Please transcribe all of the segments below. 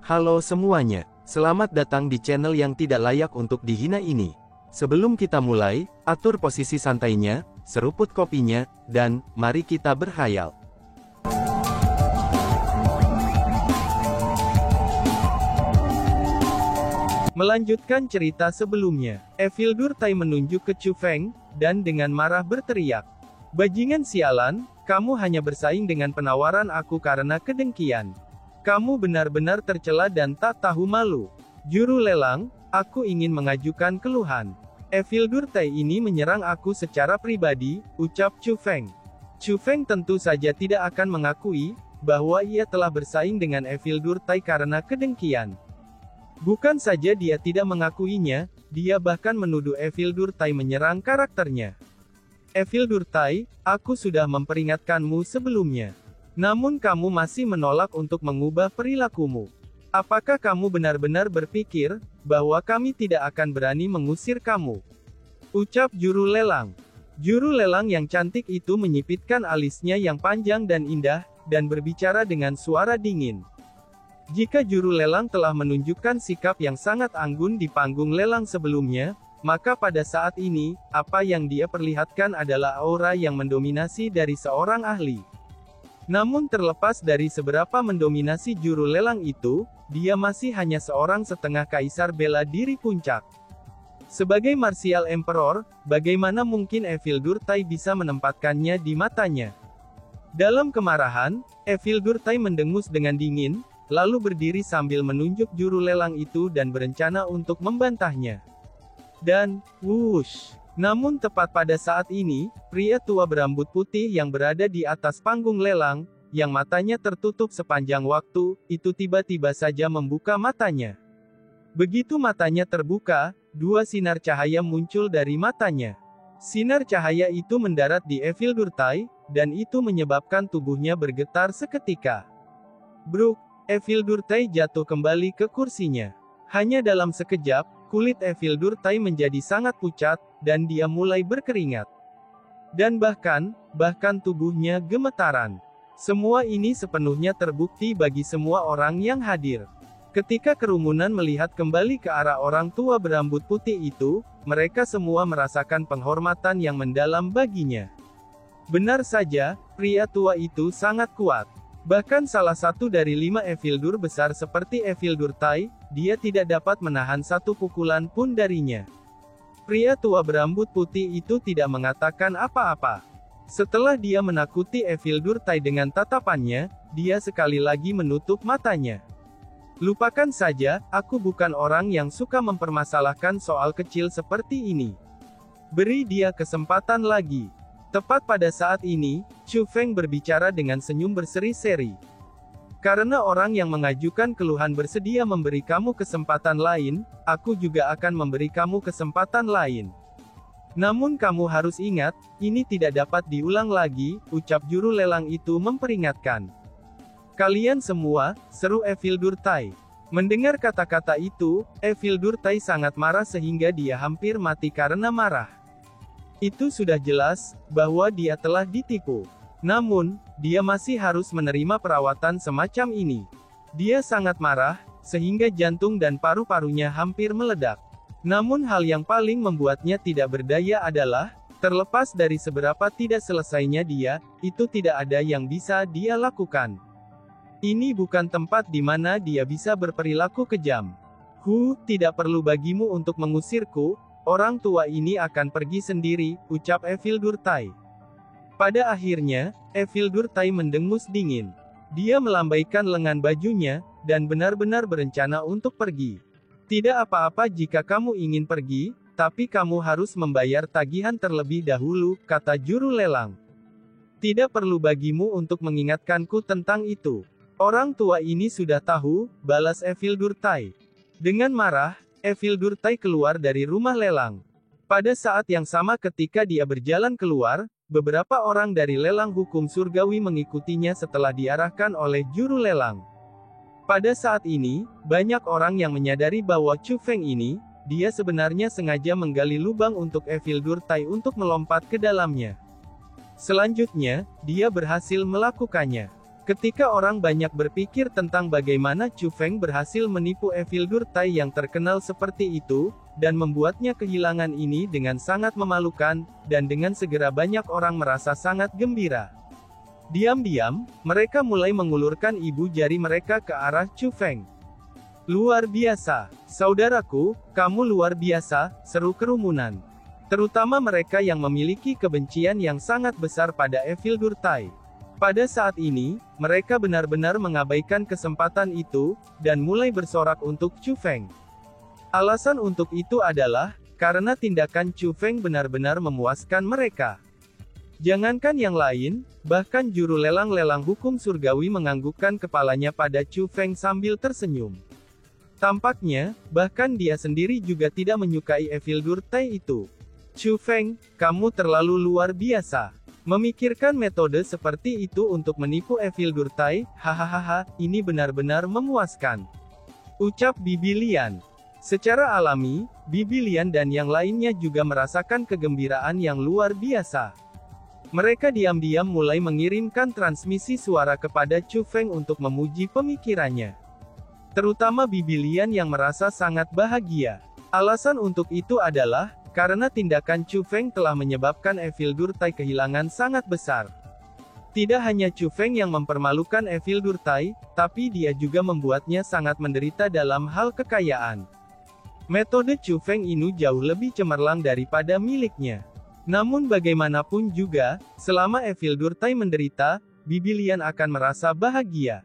Halo semuanya, selamat datang di channel yang tidak layak untuk dihina ini. Sebelum kita mulai, atur posisi santainya, seruput kopinya, dan mari kita berkhayal. Melanjutkan cerita sebelumnya, Isildur Tai menunjuk ke Chu Feng, dan dengan marah berteriak, "Bajingan sialan, kamu hanya bersaing dengan penawaran aku karena kedengkian. Kamu benar-benar tercela dan tak tahu malu. Juru lelang, aku ingin mengajukan keluhan. Isildur Tai ini menyerang aku secara pribadi," ucap Chu Feng. Chu Feng tentu saja tidak akan mengakui bahwa ia telah bersaing dengan Isildur Tai karena kedengkian. Bukan saja dia tidak mengakuinya, dia bahkan menuduh Isildur Tai menyerang karakternya. "Isildur Tai, aku sudah memperingatkanmu sebelumnya. Namun kamu masih menolak untuk mengubah perilakumu. Apakah kamu benar-benar berpikir bahwa kami tidak akan berani mengusir kamu?" ucap juru lelang. Juru lelang yang cantik itu menyipitkan alisnya yang panjang dan indah, dan berbicara dengan suara dingin. Jika juru lelang telah menunjukkan sikap yang sangat anggun di panggung lelang sebelumnya, maka pada saat ini, apa yang dia perlihatkan adalah aura yang mendominasi dari seorang ahli. Namun terlepas dari seberapa mendominasi juru lelang itu, dia masih hanya seorang setengah kaisar bela diri puncak. Sebagai Martial Emperor, bagaimana mungkin Isildur Tai bisa menempatkannya di matanya? Dalam kemarahan, Isildur Tai mendengus dengan dingin, lalu berdiri sambil menunjuk juru lelang itu dan berencana untuk membantahnya. Dan, wush! Namun tepat pada saat ini, pria tua berambut putih yang berada di atas panggung lelang, yang matanya tertutup sepanjang waktu, itu tiba-tiba saja membuka matanya. Begitu matanya terbuka, dua sinar cahaya muncul dari matanya. Sinar cahaya itu mendarat di Isildur Tai, dan itu menyebabkan tubuhnya bergetar seketika. Bruk! Isildur Tai jatuh kembali ke kursinya. Hanya dalam sekejap, kulit Isildur Tai menjadi sangat pucat, dan dia mulai berkeringat. Dan bahkan tubuhnya gemetaran. Semua ini sepenuhnya terbukti bagi semua orang yang hadir. Ketika kerumunan melihat kembali ke arah orang tua berambut putih itu, mereka semua merasakan penghormatan yang mendalam baginya. Benar saja, pria tua itu sangat kuat. Bahkan salah satu dari 5 Isildur besar seperti Isildur Tai, dia tidak dapat menahan satu pukulan pun darinya. Pria tua berambut putih itu tidak mengatakan apa-apa. Setelah dia menakuti Isildur Tai dengan tatapannya, dia sekali lagi menutup matanya. "Lupakan saja, aku bukan orang yang suka mempermasalahkan soal kecil seperti ini. Beri dia kesempatan lagi." Tepat pada saat ini, Chu Feng berbicara dengan senyum berseri-seri. "Karena orang yang mengajukan keluhan bersedia memberi kamu kesempatan lain, aku juga akan memberi kamu kesempatan lain. Namun kamu harus ingat, ini tidak dapat diulang lagi," ucap juru lelang itu memperingatkan. "Kalian semua," seru Isildur Tai. Mendengar kata-kata itu, Isildur Tai sangat marah sehingga dia hampir mati karena marah. Itu sudah jelas bahwa dia telah ditipu. Namun, dia masih harus menerima perawatan semacam ini. Dia sangat marah, sehingga jantung dan paru-parunya hampir meledak. Namun hal yang paling membuatnya tidak berdaya adalah, terlepas dari seberapa tidak selesainya dia, itu tidak ada yang bisa dia lakukan. Ini bukan tempat di mana dia bisa berperilaku kejam. Tidak perlu bagimu untuk mengusirku. Orang tua ini akan pergi sendiri," ucap Isildur Tai. Pada akhirnya, Isildur Tai mendengus dingin. Dia melambaikan lengan bajunya, dan benar-benar berencana untuk pergi. "Tidak apa-apa jika kamu ingin pergi, tapi kamu harus membayar tagihan terlebih dahulu," kata juru lelang. "Tidak perlu bagimu untuk mengingatkanku tentang itu. Orang tua ini sudah tahu," balas Isildur Tai. Dengan marah, Isildur Tai keluar dari rumah lelang. Pada saat yang sama ketika dia berjalan keluar, beberapa orang dari lelang hukum surgawi mengikutinya setelah diarahkan oleh juru lelang. Pada saat ini, banyak orang yang menyadari bahwa Chu Feng ini, dia sebenarnya sengaja menggali lubang untuk Isildur Tai untuk melompat ke dalamnya. Selanjutnya, dia berhasil melakukannya. Ketika orang banyak berpikir tentang bagaimana Chu Feng berhasil menipu Isildur Tai yang terkenal seperti itu, dan membuatnya kehilangan ini dengan sangat memalukan, dan dengan segera banyak orang merasa sangat gembira. Diam-diam, mereka mulai mengulurkan ibu jari mereka ke arah Chu Feng. Luar biasa, saudaraku, kamu luar biasa, seru kerumunan. Terutama mereka yang memiliki kebencian yang sangat besar pada Isildur Tai. Pada saat ini, mereka benar-benar mengabaikan kesempatan itu, dan mulai bersorak untuk Chu Feng. Alasan untuk itu adalah, karena tindakan Chu Feng benar-benar memuaskan mereka. Jangankan yang lain, bahkan juru lelang-lelang hukum surgawi menganggukkan kepalanya pada Chu Feng sambil tersenyum. Tampaknya, bahkan dia sendiri juga tidak menyukai Isildur Tai itu. Chu Feng, kamu terlalu luar biasa. Memikirkan metode seperti itu untuk menipu Isildur Tai, hahaha, ini benar-benar memuaskan. Ucap Bibi Lian. Secara alami, Bibi Lian dan yang lainnya juga merasakan kegembiraan yang luar biasa. Mereka diam-diam mulai mengirimkan transmisi suara kepada Chu Feng untuk memuji pemikirannya. Terutama Bibi Lian yang merasa sangat bahagia. Alasan untuk itu adalah, karena tindakan Chu Feng telah menyebabkan Isildur Tai kehilangan sangat besar. Tidak hanya Chu Feng yang mempermalukan Isildur Tai, tapi dia juga membuatnya sangat menderita dalam hal kekayaan. Metode Chu Feng ini jauh lebih cemerlang daripada miliknya. Namun bagaimanapun juga, selama Isildur Tai menderita, Bibi Lian akan merasa bahagia.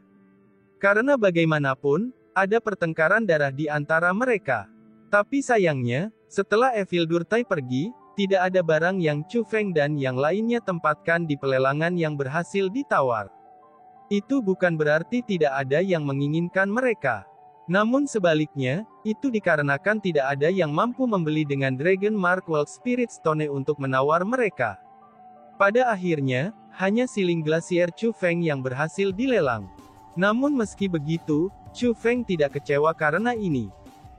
Karena bagaimanapun, ada pertengkaran darah di antara mereka. Tapi sayangnya, setelah Isildur Tai pergi, tidak ada barang yang Chu Feng dan yang lainnya tempatkan di pelelangan yang berhasil ditawar. Itu bukan berarti tidak ada yang menginginkan mereka. Namun sebaliknya, itu dikarenakan tidak ada yang mampu membeli dengan Dragon Mark World Spirit Stone untuk menawar mereka. Pada akhirnya, hanya siling glasier Chu Feng yang berhasil dilelang. Namun meski begitu, Chu Feng tidak kecewa karena ini.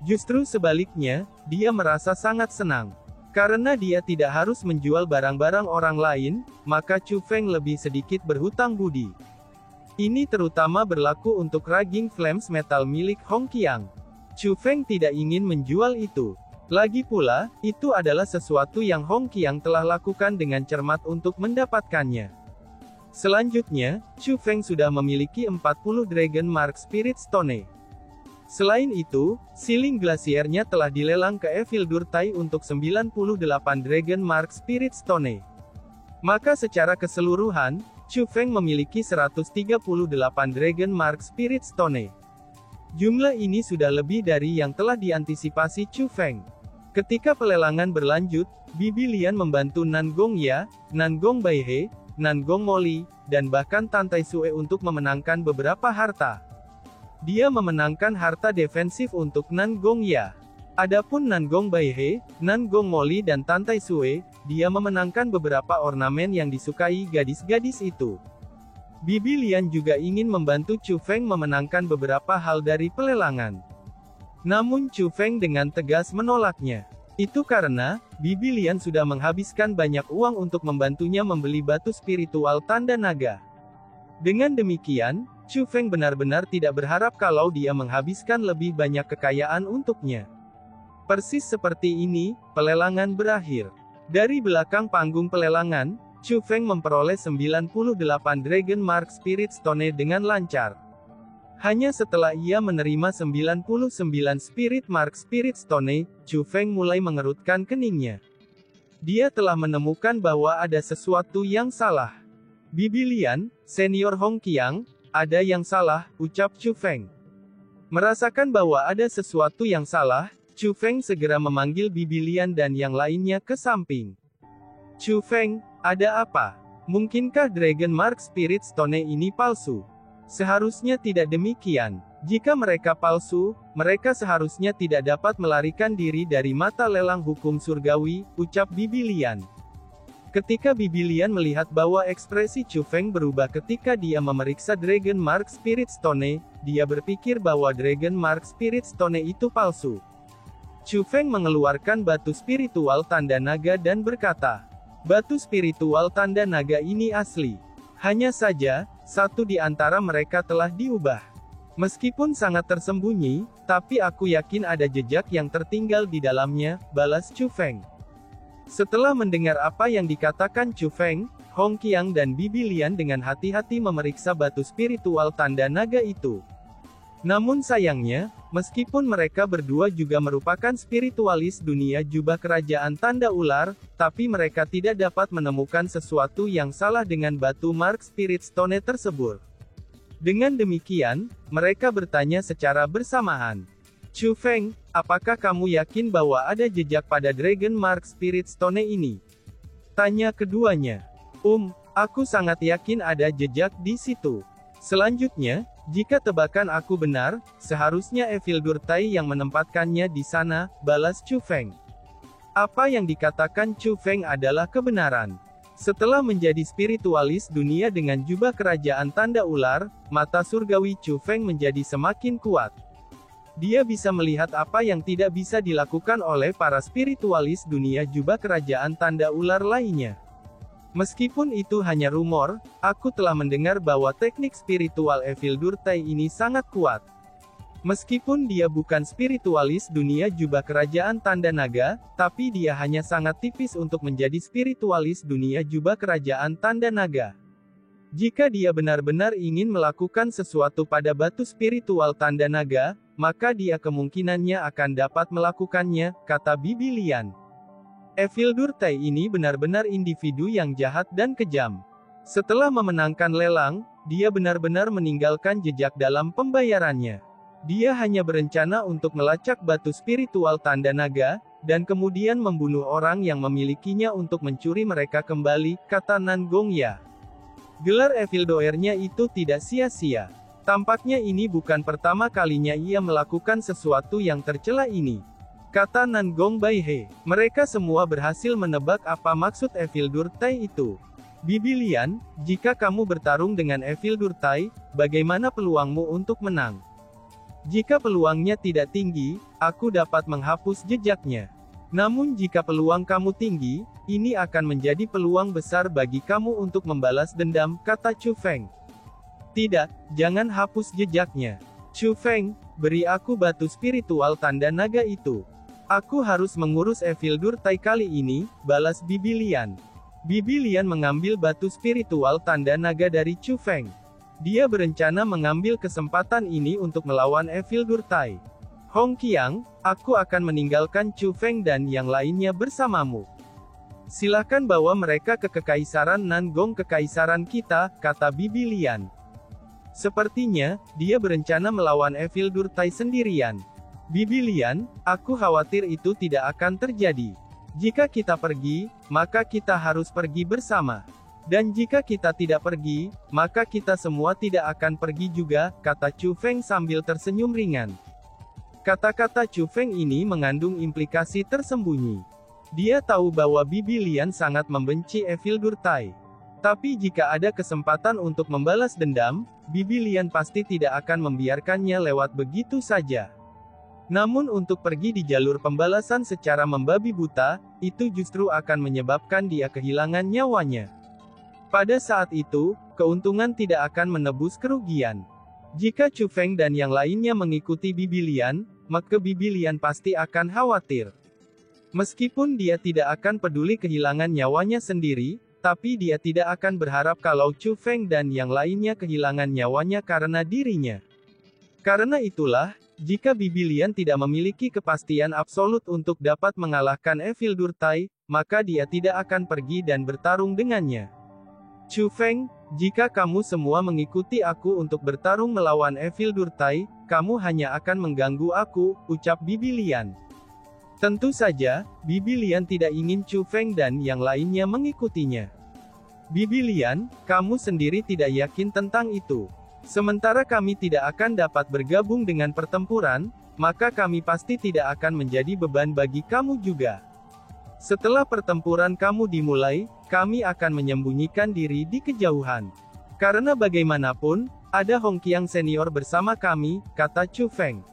Justru sebaliknya, dia merasa sangat senang. Karena dia tidak harus menjual barang-barang orang lain, maka Chu Feng lebih sedikit berhutang budi. Ini terutama berlaku untuk Raging Flames Metal milik Hong Qiang. Chu Feng tidak ingin menjual itu. Lagi pula, itu adalah sesuatu yang Hong Qiang telah lakukan dengan cermat untuk mendapatkannya. Selanjutnya, Chu Feng sudah memiliki 40 Dragon Mark Spirit Stone. Selain itu, siling glasiernya telah dilelang ke Isildur Tai untuk 98 Dragon Mark Spirit Stone. Maka secara keseluruhan, Chu Feng memiliki 138 Dragon Mark Spirit Stone. Jumlah ini sudah lebih dari yang telah diantisipasi Chu Feng. Ketika pelelangan berlanjut, Bibi Lian membantu Nan Gong Ya, Nan Gong Baihe, Nan Gong Moli, dan bahkan Tantai Sue untuk memenangkan beberapa harta. Dia memenangkan harta defensif untuk Nan Gong Ya. Adapun Nan Gong Baihe, Nan Gong Moli dan Tantai Sue, dia memenangkan beberapa ornamen yang disukai gadis-gadis itu. Bibi Lian juga ingin membantu Chu Feng memenangkan beberapa hal dari pelelangan. Namun Chu Feng dengan tegas menolaknya. Itu karena, Bibi Lian sudah menghabiskan banyak uang untuk membantunya membeli batu spiritual tanda naga. Dengan demikian, Chu Feng benar-benar tidak berharap kalau dia menghabiskan lebih banyak kekayaan untuknya. Persis seperti ini, pelelangan berakhir. Dari belakang panggung pelelangan, Chu Feng memperoleh 98 Dragon Mark Spirit Stone dengan lancar. Hanya setelah ia menerima 99 Spirit Mark Spirit Stone, Chu Feng mulai mengerutkan keningnya. Dia telah menemukan bahwa ada sesuatu yang salah. Bibi Lian, senior Hong Qiang, ada yang salah, ucap Chu Feng. Merasakan bahwa ada sesuatu yang salah, Chu Feng segera memanggil Bibi Lian dan yang lainnya ke samping. Chu Feng, ada apa? Mungkinkah Dragon Mark Spirit Stone ini palsu? Seharusnya tidak demikian. Jika mereka palsu, mereka seharusnya tidak dapat melarikan diri dari mata lelang hukum surgawi, ucap Bibi Lian. Ketika Bibi Lian melihat bahwa ekspresi Chu Feng berubah ketika dia memeriksa Dragon Mark Spirit Stone, dia berpikir bahwa Dragon Mark Spirit Stone itu palsu. Chu Feng mengeluarkan batu spiritual tanda naga dan berkata, "Batu spiritual tanda naga ini asli. Hanya saja, satu di antara mereka telah diubah. Meskipun sangat tersembunyi, tapi aku yakin ada jejak yang tertinggal di dalamnya, balas Chu Feng. Setelah mendengar apa yang dikatakan Chu Feng, Hong Qiang dan Bibi Lian dengan hati-hati memeriksa batu spiritual tanda naga itu. Namun sayangnya, meskipun mereka berdua juga merupakan spiritualis dunia jubah kerajaan tanda ular, tapi mereka tidak dapat menemukan sesuatu yang salah dengan batu Mark Spirit Stone tersebut. Dengan demikian, mereka bertanya secara bersamaan. Chu Feng, apakah kamu yakin bahwa ada jejak pada Dragon Mark Spirit Stone ini? Tanya keduanya. Aku sangat yakin ada jejak di situ. Selanjutnya, jika tebakan aku benar, seharusnya Evil Tai yang menempatkannya di sana, balas Chu Feng. Apa yang dikatakan Chu Feng adalah kebenaran. Setelah menjadi spiritualis dunia dengan jubah kerajaan tanda ular, mata surgawi Chu Feng menjadi semakin kuat. Dia bisa melihat apa yang tidak bisa dilakukan oleh para spiritualis dunia jubah kerajaan tanda ular lainnya. Meskipun itu hanya rumor, aku telah mendengar bahwa teknik spiritual Evil Tai ini sangat kuat. Meskipun dia bukan spiritualis dunia jubah kerajaan tanda naga, tapi dia hanya sangat tipis untuk menjadi spiritualis dunia jubah kerajaan tanda naga. Jika dia benar-benar ingin melakukan sesuatu pada batu spiritual tanda naga, maka dia kemungkinannya akan dapat melakukannya, kata Bibi Lian. Evil Tai ini benar-benar individu yang jahat dan kejam. Setelah memenangkan lelang, dia benar-benar meninggalkan jejak dalam pembayarannya. Dia hanya berencana untuk melacak batu spiritual tanda naga, dan kemudian membunuh orang yang memilikinya untuk mencuri mereka kembali, kata Nan Gongya. Gelar Evil Doer-nya itu tidak sia-sia. Tampaknya ini bukan pertama kalinya ia melakukan sesuatu yang tercela ini. Kata Nan Gong Bai He. Mereka semua berhasil menebak apa maksud Evil Tai itu. Bibi Lian, jika kamu bertarung dengan Evil Tai, bagaimana peluangmu untuk menang? Jika peluangnya tidak tinggi, aku dapat menghapus jejaknya. Namun jika peluang kamu tinggi, ini akan menjadi peluang besar bagi kamu untuk membalas dendam, kata Chu Feng. Tidak, jangan hapus jejaknya. Chu Feng, beri aku batu spiritual tanda naga itu. Aku harus mengurus Evil Tai kali ini, balas Bibi Lian. Bibi Lian mengambil batu spiritual tanda naga dari Chu Feng. Dia berencana mengambil kesempatan ini untuk melawan Evil Tai. Hong Qiang, aku akan meninggalkan Chu Feng dan yang lainnya bersamamu. Silakan bawa mereka ke Kekaisaran Nan Gong, kekaisaran kita, kata Bibi Lian. Sepertinya, dia berencana melawan Evil Tai sendirian. Bibi Lian, aku khawatir itu tidak akan terjadi. Jika kita pergi, maka kita harus pergi bersama. Dan jika kita tidak pergi, maka kita semua tidak akan pergi juga, kata Chu Feng sambil tersenyum ringan. Kata-kata Chu Feng ini mengandung implikasi tersembunyi. Dia tahu bahwa Bibi Lian sangat membenci Evil Tai. Tapi jika ada kesempatan untuk membalas dendam, Bibi Lian pasti tidak akan membiarkannya lewat begitu saja. Namun untuk pergi di jalur pembalasan secara membabi buta, itu justru akan menyebabkan dia kehilangan nyawanya. Pada saat itu, keuntungan tidak akan menebus kerugian. Jika Chu Feng dan yang lainnya mengikuti Bibi Lian, maka Bibi Lian pasti akan khawatir. Meskipun dia tidak akan peduli kehilangan nyawanya sendiri, tapi dia tidak akan berharap kalau Chu Feng dan yang lainnya kehilangan nyawanya karena dirinya. Karena itulah, jika Bibi Lian tidak memiliki kepastian absolut untuk dapat mengalahkan Evil Tai, maka dia tidak akan pergi dan bertarung dengannya. Chu Feng, jika kamu semua mengikuti aku untuk bertarung melawan Evil Tai, kamu hanya akan mengganggu aku, ucap Bibi Lian. Tentu saja, Bibi Lian tidak ingin Chu Feng dan yang lainnya mengikutinya. Bibi Lian, kamu sendiri tidak yakin tentang itu. Sementara kami tidak akan dapat bergabung dengan pertempuran, maka kami pasti tidak akan menjadi beban bagi kamu juga. Setelah pertempuran kamu dimulai, kami akan menyembunyikan diri di kejauhan. Karena bagaimanapun, ada Hong Qiang senior bersama kami, kata Chu Feng.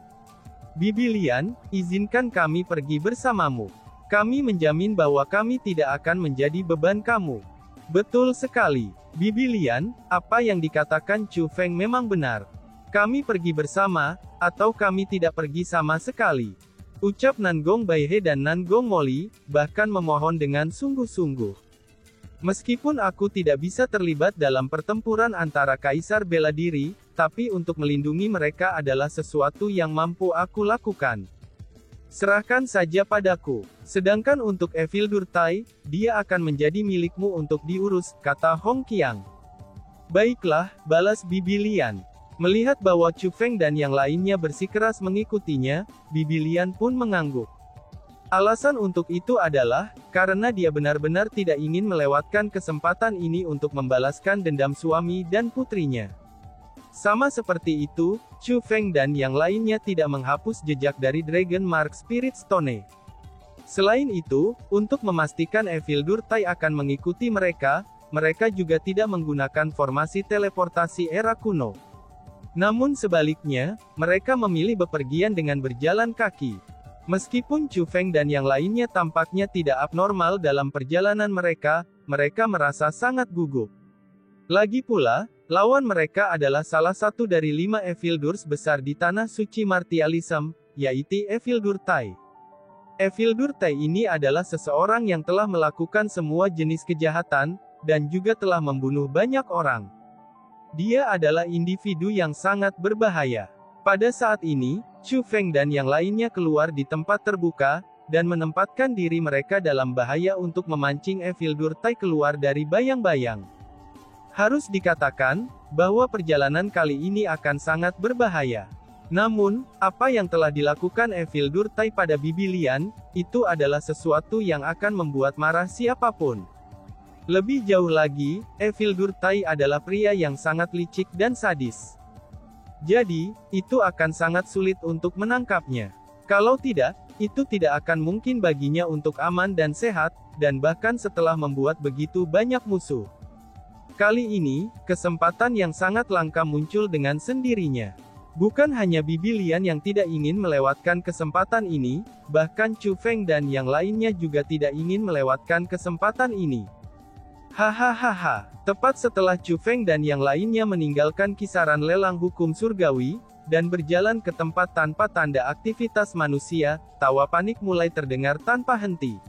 Bibi Lian, izinkan kami pergi bersamamu. Kami menjamin bahwa kami tidak akan menjadi beban kamu. Betul sekali, Bibi Lian, apa yang dikatakan Chu Feng memang benar. Kami pergi bersama, atau kami tidak pergi sama sekali. Ucap Nangong Baihe dan Nangong Moli, bahkan memohon dengan sungguh-sungguh. Meskipun aku tidak bisa terlibat dalam pertempuran antara Kaisar bela diri, tapi untuk melindungi mereka adalah sesuatu yang mampu aku lakukan. Serahkan saja padaku. Sedangkan untuk Evil Durtai, dia akan menjadi milikmu untuk diurus, kata Hong Qiang. Baiklah, balas Bibi Lian. Melihat bahwa Chu Feng dan yang lainnya bersikeras mengikutinya, Bibi Lian pun mengangguk. Alasan untuk itu adalah, karena dia benar-benar tidak ingin melewatkan kesempatan ini untuk membalaskan dendam suami dan putrinya. Sama seperti itu, Chu Feng dan yang lainnya tidak menghapus jejak dari Dragon Mark Spirit Stone. Selain itu, untuk memastikan Evil Durtai akan mengikuti mereka, mereka juga tidak menggunakan formasi teleportasi era kuno. Namun sebaliknya, mereka memilih bepergian dengan berjalan kaki. Meskipun Chu Feng dan yang lainnya tampaknya tidak abnormal dalam perjalanan mereka, mereka merasa sangat gugup. Lagi pula, lawan mereka adalah salah satu dari 5 Evil Durs besar di Tanah Suci Martialism, yaitu Evil Durtai. Evil Durtai ini adalah seseorang yang telah melakukan semua jenis kejahatan, dan juga telah membunuh banyak orang. Dia adalah individu yang sangat berbahaya. Pada saat ini, Chu Feng dan yang lainnya keluar di tempat terbuka, dan menempatkan diri mereka dalam bahaya untuk memancing Evil Durtai keluar dari bayang-bayang. Harus dikatakan, bahwa perjalanan kali ini akan sangat berbahaya. Namun, apa yang telah dilakukan Evil Durtai pada Bibi Lian, itu adalah sesuatu yang akan membuat marah siapapun. Lebih jauh lagi, Evil Durtai adalah pria yang sangat licik dan sadis. Jadi, itu akan sangat sulit untuk menangkapnya. Kalau tidak, itu tidak akan mungkin baginya untuk aman dan sehat, dan bahkan setelah membuat begitu banyak musuh. Kali ini, kesempatan yang sangat langka muncul dengan sendirinya. Bukan hanya Bibi Lian yang tidak ingin melewatkan kesempatan ini, bahkan Chu Feng dan yang lainnya juga tidak ingin melewatkan kesempatan ini. Hahaha, tepat setelah Chu Feng dan yang lainnya meninggalkan kisaran lelang hukum surgawi, dan berjalan ke tempat tanpa tanda aktivitas manusia, tawa panik mulai terdengar tanpa henti.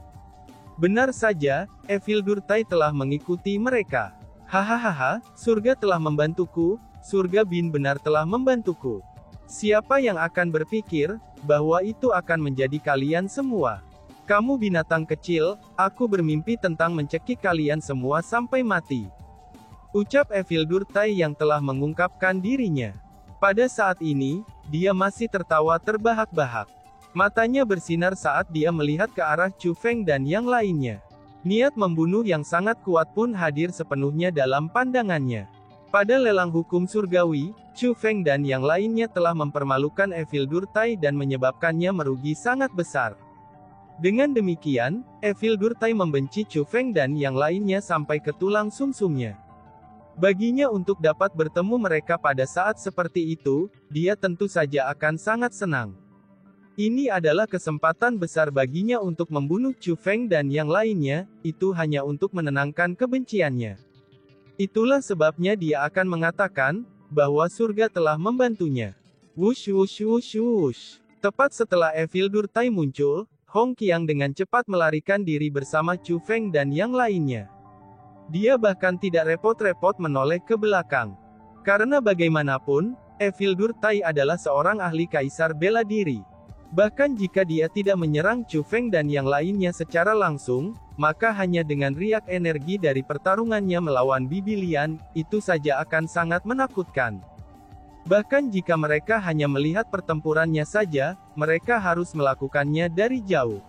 Benar saja, Evil Durtai telah mengikuti mereka. Hahaha, surga telah membantuku, surga benar telah membantuku. Siapa yang akan berpikir, bahwa itu akan menjadi kalian semua? Kamu binatang kecil, aku bermimpi tentang mencekik kalian semua sampai mati. Ucap Evil Durtai yang telah mengungkapkan dirinya. Pada saat ini, dia masih tertawa terbahak-bahak. Matanya bersinar saat dia melihat ke arah Chu Feng dan yang lainnya. Niat membunuh yang sangat kuat pun hadir sepenuhnya dalam pandangannya. Pada lelang hukum surgawi, Chu Feng dan yang lainnya telah mempermalukan Evil Durtai dan menyebabkannya merugi sangat besar. Dengan demikian, Evil Durtai membenci Chu Feng dan yang lainnya sampai ke tulang sumsumnya. Baginya untuk dapat bertemu mereka pada saat seperti itu, dia tentu saja akan sangat senang. Ini adalah kesempatan besar baginya untuk membunuh Chu Feng dan yang lainnya, itu hanya untuk menenangkan kebenciannya. Itulah sebabnya dia akan mengatakan, bahwa surga telah membantunya. Wush wush wush wush. Tepat setelah Evil Durtai muncul, Hong Qiang dengan cepat melarikan diri bersama Chu Feng dan yang lainnya. Dia bahkan tidak repot-repot menoleh ke belakang. Karena bagaimanapun, Evil Durtai adalah seorang ahli kaisar bela diri. Bahkan jika dia tidak menyerang Chu Feng dan yang lainnya secara langsung, maka hanya dengan riak energi dari pertarungannya melawan Bibi Lian, itu saja akan sangat menakutkan. Bahkan jika mereka hanya melihat pertempurannya saja, mereka harus melakukannya dari jauh.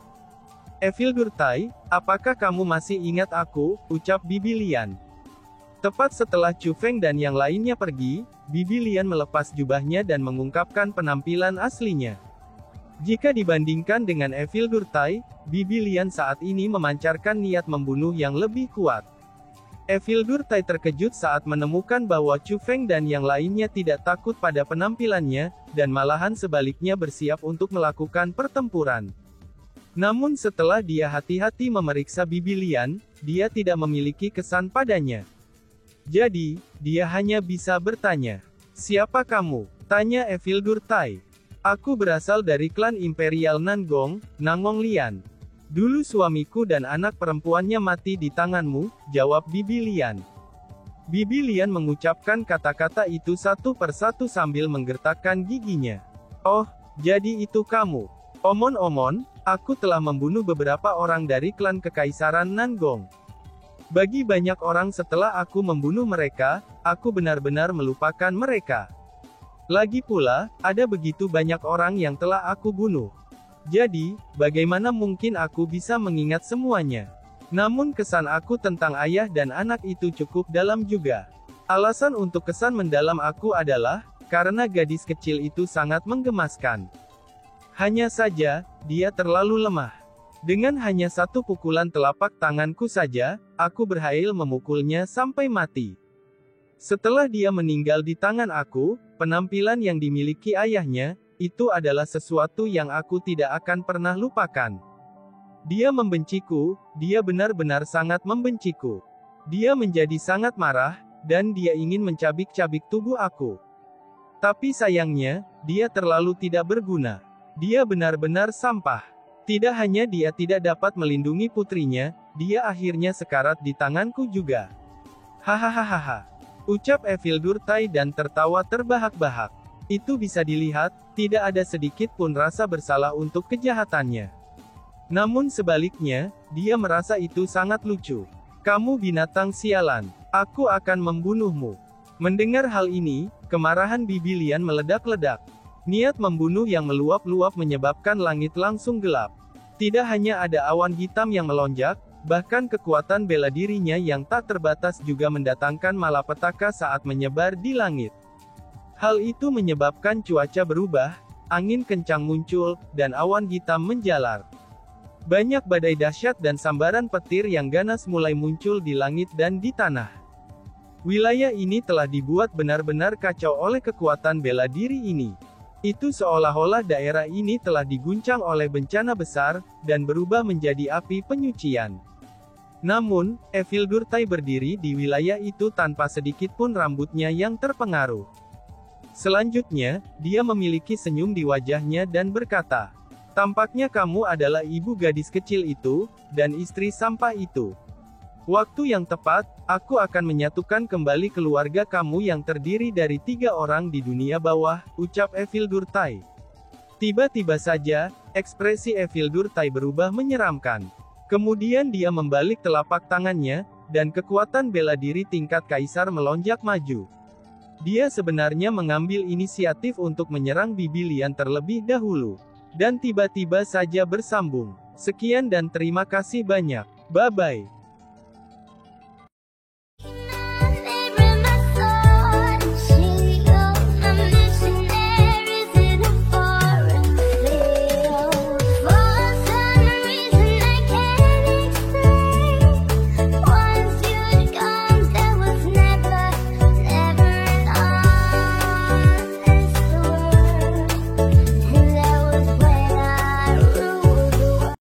Evil Durtai, apakah kamu masih ingat aku? Ucap Bibi Lian. Tepat setelah Chu Feng dan yang lainnya pergi, Bibi Lian melepas jubahnya dan mengungkapkan penampilan aslinya. Jika dibandingkan dengan Evil Durtai, Bibi Lian saat ini memancarkan niat membunuh yang lebih kuat. Evil Durtai terkejut saat menemukan bahwa Chu Feng dan yang lainnya tidak takut pada penampilannya, dan malahan sebaliknya bersiap untuk melakukan pertempuran. Namun setelah dia hati-hati memeriksa Bibi Lian, dia tidak memiliki kesan padanya. Jadi, dia hanya bisa bertanya, "Siapa kamu?" Tanya Evildur Tai. "Aku berasal dari klan Imperial Nangong, Nangong Lian. Dulu suamiku dan anak perempuannya mati di tanganmu," jawab Bibi Lian. Bibi Lian mengucapkan kata-kata itu satu persatu sambil menggertakkan giginya. "Oh, jadi itu kamu. Omon-omon, aku telah membunuh beberapa orang dari klan Kekaisaran Nangong. Bagi banyak orang setelah aku membunuh mereka, aku benar-benar melupakan mereka. Lagi pula, ada begitu banyak orang yang telah aku bunuh. Jadi, bagaimana mungkin aku bisa mengingat semuanya? Namun kesan aku tentang ayah dan anak itu cukup dalam juga. Alasan untuk kesan mendalam aku adalah, karena gadis kecil itu sangat menggemaskan. Hanya saja, dia terlalu lemah. Dengan hanya satu pukulan telapak tanganku saja, aku berhasil memukulnya sampai mati. Setelah dia meninggal di tangan aku, penampilan yang dimiliki ayahnya, itu adalah sesuatu yang aku tidak akan pernah lupakan. Dia membenciku, dia benar-benar sangat membenciku. Dia menjadi sangat marah, dan dia ingin mencabik-cabik tubuh aku. Tapi sayangnya, dia terlalu tidak berguna. Dia benar-benar sampah. Tidak hanya dia tidak dapat melindungi putrinya, dia akhirnya sekarat di tanganku juga. Hahaha. Ucap Evildur Tai dan tertawa terbahak-bahak. Itu bisa dilihat, tidak ada sedikit pun rasa bersalah untuk kejahatannya. Namun sebaliknya, dia merasa itu sangat lucu. "Kamu binatang sialan. Aku akan membunuhmu." Mendengar hal ini, kemarahan Bibi Lian meledak-ledak. Niat membunuh yang meluap-luap menyebabkan langit langsung gelap. Tidak hanya ada awan hitam yang melonjak, bahkan kekuatan bela dirinya yang tak terbatas juga mendatangkan malapetaka saat menyebar di langit. Hal itu menyebabkan cuaca berubah, angin kencang muncul, dan awan hitam menjalar. Banyak badai dahsyat dan sambaran petir yang ganas mulai muncul di langit dan di tanah. Wilayah ini telah dibuat benar-benar kacau oleh kekuatan bela diri ini. Itu seolah-olah daerah ini telah diguncang oleh bencana besar, dan berubah menjadi api penyucian. Namun, Evildur Tai berdiri di wilayah itu tanpa sedikit pun rambutnya yang terpengaruh. Selanjutnya, dia memiliki senyum di wajahnya dan berkata, "Tampaknya kamu adalah ibu gadis kecil itu, dan istri sampah itu. Waktu yang tepat, aku akan menyatukan kembali keluarga kamu yang terdiri dari 3 orang di dunia bawah," ucap Evildur Tai. Tiba-tiba saja, ekspresi Evildur Tai berubah menyeramkan. Kemudian dia membalik telapak tangannya, dan kekuatan bela diri tingkat kaisar melonjak maju. Dia sebenarnya mengambil inisiatif untuk menyerang Bibi Lian terlebih dahulu. Dan tiba-tiba saja bersambung. Sekian dan terima kasih banyak. Bye-bye.